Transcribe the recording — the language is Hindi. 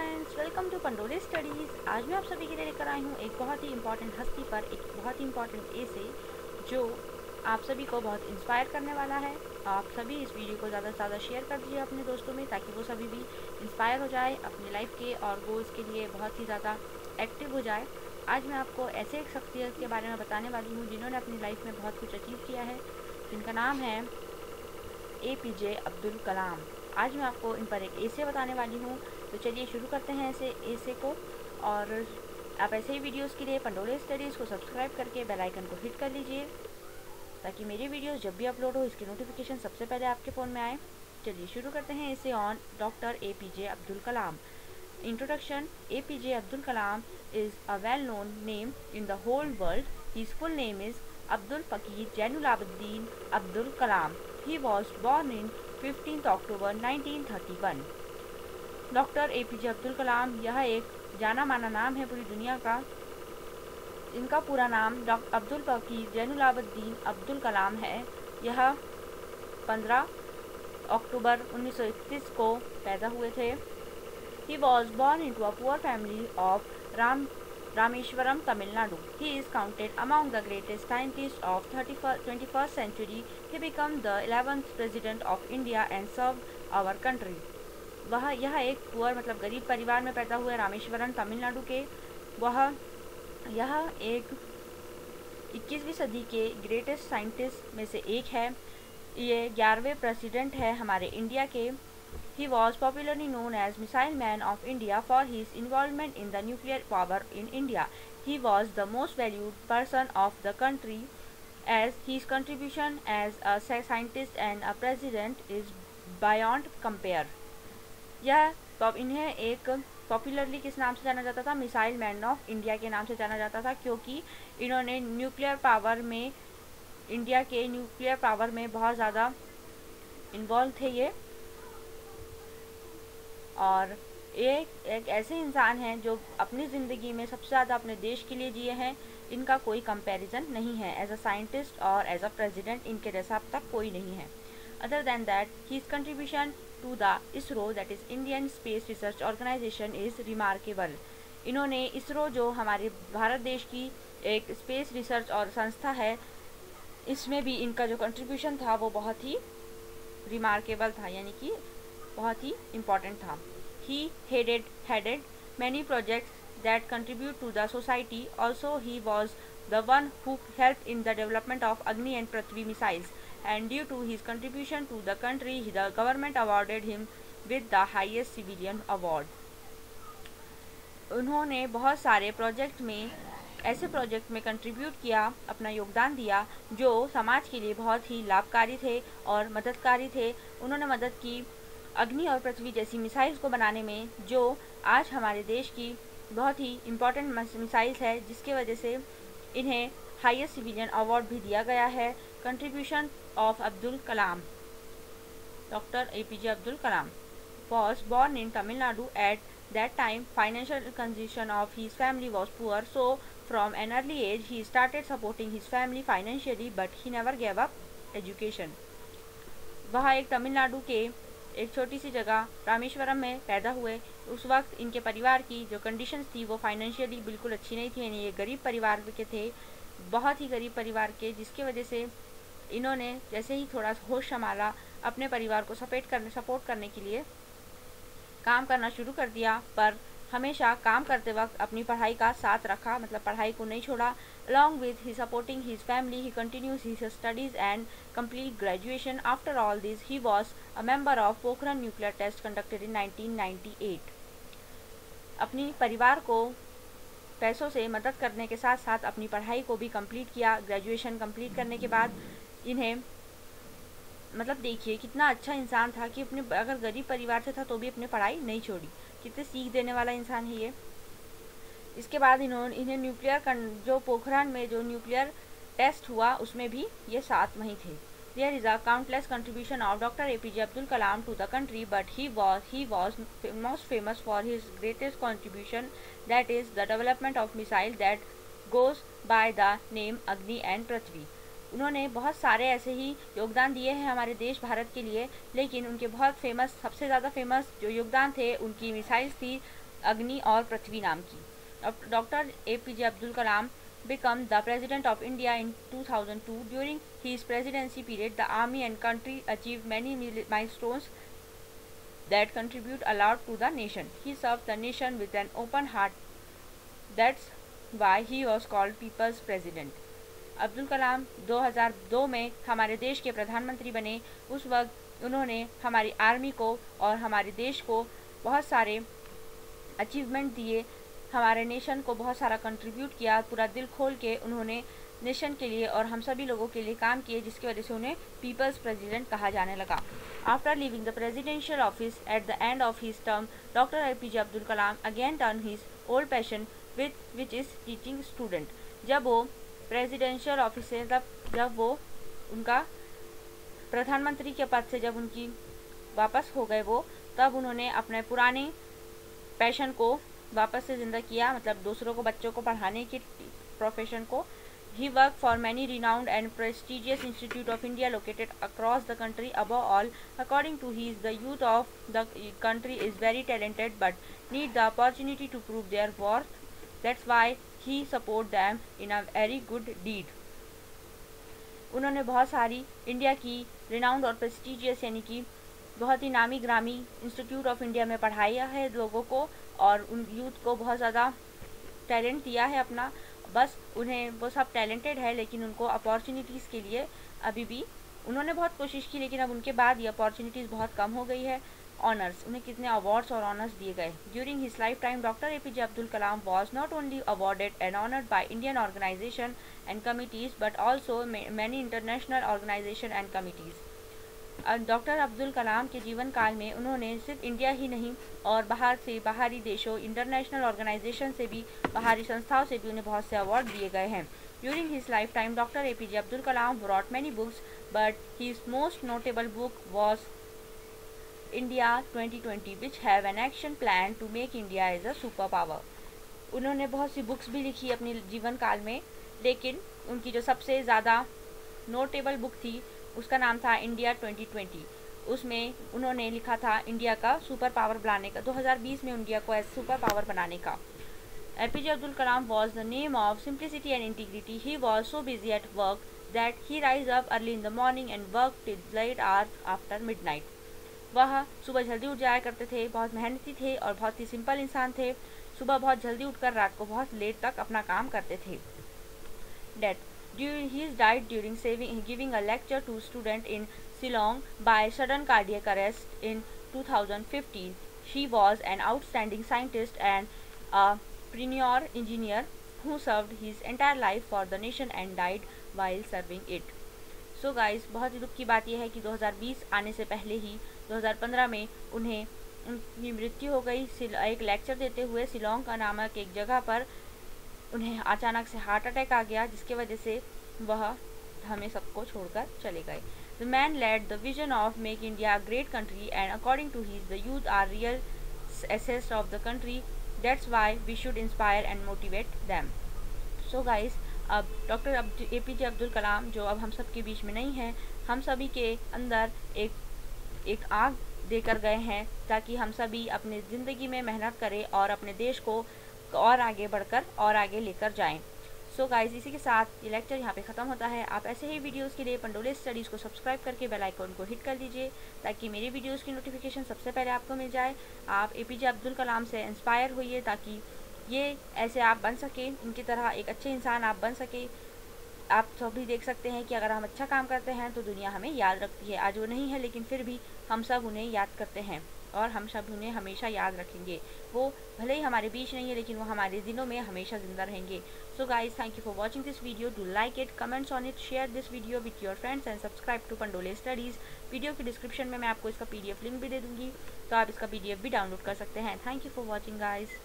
Friends, welcome to Pandole studies. आज मैं आप सभी के लिए लेकर आई हूँ एक बहुत ही इम्पॉर्टेंट हस्ती पर एक बहुत ही इम्पॉर्टेंट एसे जो आप सभी को बहुत इंस्पायर करने वाला है। आप सभी इस वीडियो को ज़्यादा से ज़्यादा शेयर कर दीजिए अपने दोस्तों में, ताकि वो सभी भी इंस्पायर हो जाए अपनी लाइफ के और गोल्स के लिए बहुत ही ज़्यादा एक्टिव हो जाए। आज मैं आपको ऐसे एक शख्सियत के बारे में बताने वाली हूँ जिन्होंने अपनी लाइफ में बहुत कुछ अचीव किया है, जिनका नाम है APJ अब्दुल कलाम। आज मैं आपको इन पर एक एसे बताने वाली हूँ। तो चलिए शुरू करते हैं ऐसे एसे को। और आप ऐसे ही वीडियोस के लिए पंडोले स्टडीज़ को सब्सक्राइब करके बेल आइकन को हिट कर लीजिए, ताकि मेरी वीडियोस जब भी अपलोड हो इसकी नोटिफिकेशन सबसे पहले आपके फ़ोन में आए। चलिए शुरू करते हैं इसे on doctor APJ Abdul Kalam. Introduction. APJ Abdul Kalam is a well-known name in the whole world. His full name is Abdul Pakir Jainulabuddin Abdul Kalam. He was born in 15th October 1931. Doctor APJ Abdul Kalam यह एक जाना माना नाम है पूरी दुनिया का। इनका पूरा नाम डॉक्टर अब्दुल पकीर जैनुलाबुद्दीन अब्दुल कलाम है। यह 15 अक्टूबर 1931 को पैदा हुए थे। He was born into a poor family of Rameshwaram, Tamil Nadu. He is counted among the greatest scientists of 21st century. He became the 11th president of India and served our country. यह एक पुअर मतलब गरीब परिवार में पैदा हुए, रामेश्वरम तमिलनाडु के। यह एक 21वीं सदी के ग्रेटेस्ट साइंटिस्ट में से एक है। ये 11वें प्रेसिडेंट है हमारे इंडिया के। He was popularly known as Missile Man of India for his involvement in the nuclear power in India. He was the most valued person of the country as his contribution as a scientist and a president is beyond compare. इन्हें एक पॉपुलरली किस नाम से जाना जाता था? मिसाइल मैन ऑफ इंडिया के नाम से जाना जाता था, क्योंकि इन्होंने न्यूक्लियर पावर में, इंडिया के न्यूक्लियर पावर में बहुत ज़्यादा इन्वॉल्व थे ये। और एक ऐसे इंसान हैं जो अपनी ज़िंदगी में सबसे ज़्यादा अपने देश के लिए जिए हैं। इनका कोई कंपैरिजन नहीं है। एज अ साइंटिस्ट और एज अ प्रेसिडेंट इनके जैसा अब तक कोई नहीं है। Other than that his contribution to the ISRO, that is Indian space research organisation, is remarkable. इन्होंने इसरो, जो हमारे भारत देश की एक स्पेस रिसर्च और संस्था है, इसमें भी इनका जो कंट्रीब्यूशन था वो बहुत ही रिमार्केबल था, यानी कि बहुत ही इम्पॉर्टेंट था। He headed many projects that contribute to the society. Also, he was the one who helped in the development of Agni and Prithvi missiles. And due to his contribution to the country, the government awarded him with the highest civilian award. उन्होंने बहुत सारे ऐसे प्रोजेक्ट में कंट्रीब्यूट किया, अपना योगदान दिया, जो समाज के लिए बहुत ही लाभकारी थे और मददकारी थे। उन्होंने मदद की अग्नि और पृथ्वी जैसी मिसाइल्स को बनाने में, जो आज हमारे देश की बहुत ही इम्पॉर्टेंट मिसाइल्स है, जिसके वजह से इन्हें हाईएस्ट सिविलियन अवार्ड भी दिया गया है। Contribution of Abdul Kalam. Doctor APJ Abdul Kalam was born in Tamil Nadu. At that time, financial condition of his family was poor, so from an early age he started supporting his family financially, but he never gave up education. वह एक तमिलनाडु के एक छोटी सी जगह रामेश्वरम में पैदा हुए। उस वक्त इनके परिवार की जो कंडीशंस थी वो फाइनेंशियली बिल्कुल अच्छी नहीं थी, यानी ये गरीब परिवार के थे, बहुत ही गरीब परिवार के, जिसकी वजह से इन्होंने जैसे ही थोड़ा होश संभाला, अपने परिवार को सपोर्ट करने के लिए काम करना शुरू कर दिया। पर हमेशा काम करते वक्त अपनी पढ़ाई का साथ रखा, मतलब पढ़ाई को नहीं छोड़ा। Along with his supporting his family, he continues his studies and complete graduation. After all this, he was a member of Pokhran nuclear test conducted in 1998. अपनी परिवार को पैसों से मदद करने के साथ साथ अपनी पढ़ाई को भी कंप्लीट किया। ग्रेजुएशन कंप्लीट करने के बाद इन्हें, मतलब देखिए कितना अच्छा इंसान था कि अपने, अगर गरीब परिवार से था तो भी अपनी पढ़ाई नहीं छोड़ी। कितने सीख देने वाला इंसान है ये। इसके बाद इन्हें न्यूक्लियर, जो पोखरण में जो न्यूक्लियर टेस्ट हुआ उसमें भी ये साथ वहीं थे। There is a countless contribution of Dr. APJ Abdul Kalam to the country, but he was most famous for his greatest contribution, that is the development of missile that goes by the name Agni and Prithvi. उन्होंने बहुत सारे ऐसे ही योगदान दिए हैं हमारे देश भारत के लिए, लेकिन उनके बहुत फेमस, सबसे ज़्यादा फेमस जो योगदान थे उनकी मिसाइल्स थी, अग्नि और पृथ्वी नाम की। Doctor APJ Abdul Kalam become the President of India in 2002. During his presidency period, the army and country achieved many milestones that contribute a lot to the nation. He served the nation with an open heart. That's why he was called People's President. Abdul Kalam 2002 में हमारे देश के प्रधानमंत्री बने। उस वक्त उन्होंने हमारी आर्मी को और हमारे देश को बहुत सारे अचीवमेंट दिए, हमारे नेशन को बहुत सारा कंट्रीब्यूट किया। पूरा दिल खोल के उन्होंने नेशन के लिए और हम सभी लोगों के लिए काम किए, जिसकी वजह से उन्हें पीपल्स प्रेसिडेंट कहा जाने लगा। After living the presidential office at the end of his term, doctor APJ Abdul Kalam again turn his old passion which is teaching student. जब वो प्रेसिडेंशियल ऑफिस से जब वो उनका प्रधानमंत्री के पद से जब उनकी वापस हो गए वो, तब उन्होंने अपने पुराने पैशन को वापस से ज़िंदा किया, मतलब दूसरों को, बच्चों को पढ़ाने की प्रोफेशन को। He worked for many renowned and prestigious institutes of India located across the country. Above all, according to his, the youth of the country is very talented but need the opportunity to prove their worth. That's why he support them in a very good deed. उन्होंने बहुत सारी इंडिया की रिनाउंड और प्रेस्टिजियस यानी कि बहुत ही नामी ग्रामी इंस्टीट्यूट ऑफ इंडिया में पढ़ाया है लोगों को, और उन यूथ को बहुत ज़्यादा टैलेंट दिया है अपना। बस उन्हें, वो सब टैलेंटेड है लेकिन उनको अपॉर्चुनिटीज़ के लिए अभी भी उन्होंने बहुत कोशिश की, लेकिन अब उनके बाद ये अपॉर्चुनिटीज़ बहुत कम हो गई है। ऑनर्स, उन्हें कितने अवार्ड्स और ऑनर्स दिए गए। During his life time, doctor APJ Abdul Kalam was not only awarded and honoured by Indian organisation and committees but also many international organisation and committees. Doctor Abdul Kalam के जीवन काल में उन्होंने सिर्फ इंडिया ही नहीं और बाहरी देशों, इंटरनेशनल ऑर्गेनाइजेशन से भी, बाहरी संस्थाओं से भी उन्हें बहुत से अवार्ड दिए गए हैं। During his life time, doctor APJ Abdul Kalam wrote many books, but his most notable book was India 2020, which have an action plan to make India as a super power. उन्होंने बहुत सी बुक्स भी लिखी अपने जीवन काल में, लेकिन उनकी जो सबसे ज़्यादा नोटेबल बुक थी उसका नाम था इंडिया 2020। उसमें उन्होंने लिखा था इंडिया का सुपर पावर बनाने का, 2020 में इंडिया को एज सुपर पावर बनाने का। APJ Abdul Kalam was the name of simplicity and integrity. He was so busy at work that he rise up early in the morning and work till late hours after midnight. वह सुबह जल्दी उठ जाया करते थे, बहुत मेहनती थे और बहुत ही सिंपल इंसान थे। सुबह बहुत जल्दी उठकर रात को बहुत लेट तक अपना काम करते थे। Death. He died during giving a lecture to students in Shillong by sudden cardiac arrest in 2015. She was an outstanding scientist and a pioneer engineer who served his entire life for the nation and died while serving it. So guys, बहुत ही दुख की बात यह है कि 2020 आने से पहले ही 2015 में उनकी मृत्यु हो गई। एक लेक्चर देते हुए शिलोंग का नामक एक जगह पर उन्हें अचानक से हार्ट अटैक आ गया, जिसके वजह से वह हमें सबको छोड़कर चले गए। The man led the vision of make India a great country and according to his the youth are real assets of the country. That's why we should inspire and motivate them. So guys, अब डॉक्टर APJ अब्दुल कलाम जो अब हम सब के बीच में नहीं हैं, हम सभी के अंदर एक आग देकर गए हैं ताकि हम सभी अपने ज़िंदगी में मेहनत करें और अपने देश को और आगे बढ़कर और आगे लेकर जाएं। सो गाइस, इसी के साथ ये लेक्चर यहाँ पे ख़त्म होता है। आप ऐसे ही वीडियोस के लिए पंडोले स्टडीज़ को सब्सक्राइब करके बेल आइकन को हिट कर दीजिए ताकि मेरी वीडियोस की नोटिफिकेशन सबसे पहले आपको मिल जाए। आप APJ अब्दुल कलाम से इंस्पायर होइए ताकि ये ऐसे आप बन सके, इनकी तरह एक अच्छे इंसान आप बन सके। आप सभी देख सकते हैं कि अगर हम अच्छा काम करते हैं तो दुनिया हमें याद रखती है। आज वो नहीं है लेकिन फिर भी हम सब उन्हें याद करते हैं और हम सब उन्हें हमेशा याद रखेंगे। वो भले ही हमारे बीच नहीं है लेकिन वो हमारे दिलों में हमेशा ज़िंदा रहेंगे। So guys, thank you for watching this video. Do like it, comments on it, share this video with your friends and subscribe to Pandole studies. Video के डिस्क्रिप्शन में मैं आपको इसका PDF लिंक भी दे दूँगी, तो आप इसका PDF भी डाउनलोड कर सकते हैं। Thank you for watching guys.